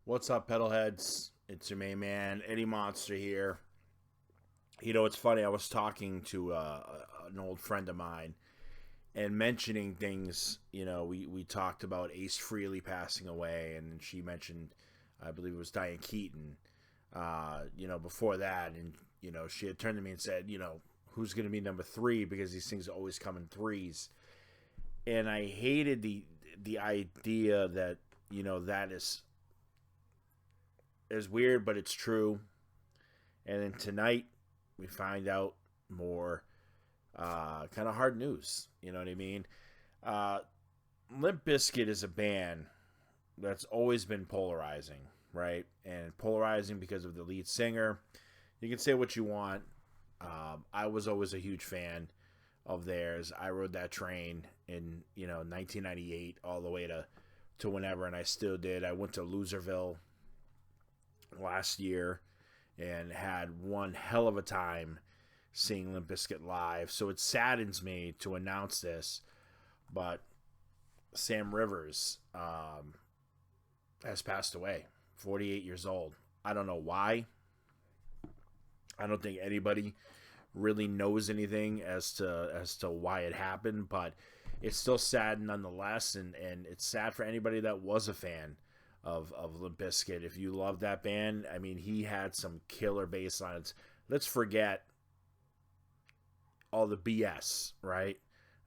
What's up, pedalheads? It's your main man, Eddie Monster here. It's funny. I was talking to an old friend of mine and mentioning things. We talked about Ace Frehley passing away, and she mentioned, I believe it was Diane Keaton. Before that, and she had turned to me and said, who's going to be number three because these things always come in threes. And I hated the idea that that is weird, but it's true. And then tonight we find out more kind of hard news. You know what I mean? Uh, Limp Bizkit is a band that's always been polarizing, right? And polarizing because of the lead singer. You can say what you want. I was always a huge fan of theirs. I rode that train in 1998 all the way to whenever, and I still did. I went to Loserville last year and had one hell of a time seeing Limp Bizkit live. So it saddens me to announce this, but Sam Rivers has passed away, 48 years old. I don't know why. I don't think anybody really knows anything as to why it happened, but it's still sad nonetheless, and it's sad for anybody that was a fan of Limp Bizkit. If you love that band, I mean, he had some killer bass lines. Let's forget all the BS, right?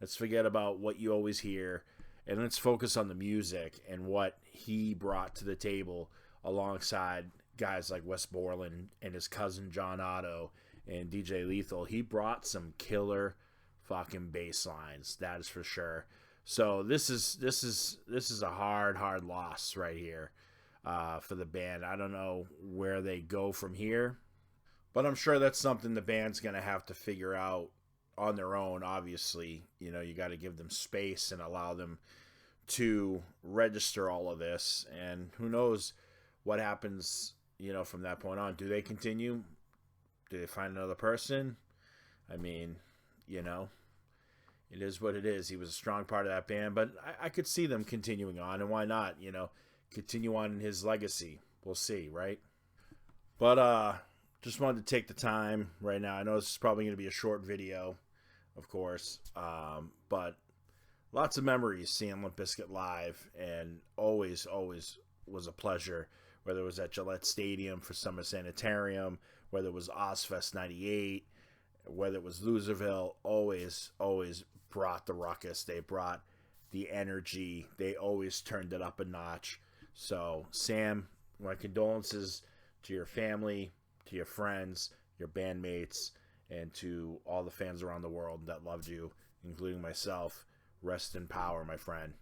Let's forget about what you always hear, and let's focus on the music and what he brought to the table alongside guys like Wes Borland and his cousin John Otto and DJ Lethal. He brought some killer fucking bass lines, that is for sure. So this is a hard loss right here for the band. I don't know where they go from here, but I'm sure that's something the band's gonna have to figure out on their own. Obviously, you got to give them space and allow them to register all of this, and who knows what happens from that point on. Do they continue? Do they find another person? I mean, it is what it is. He was a strong part of that band, but I could see them continuing on, and why not? Continue on in his legacy. We'll see, right? But just wanted to take the time right now. I know this is probably going to be a short video, of course, but lots of memories seeing Limp Bizkit live, and always was a pleasure. Whether it was at Gillette Stadium for Summer Sanitarium, whether it was Ozfest '98, whether it was Loserville, always brought the ruckus. They brought the energy. They always turned it up a notch. So, Sam, my condolences to your family, to your friends, your bandmates, and to all the fans around the world that loved you, including myself. Rest in power, my friend.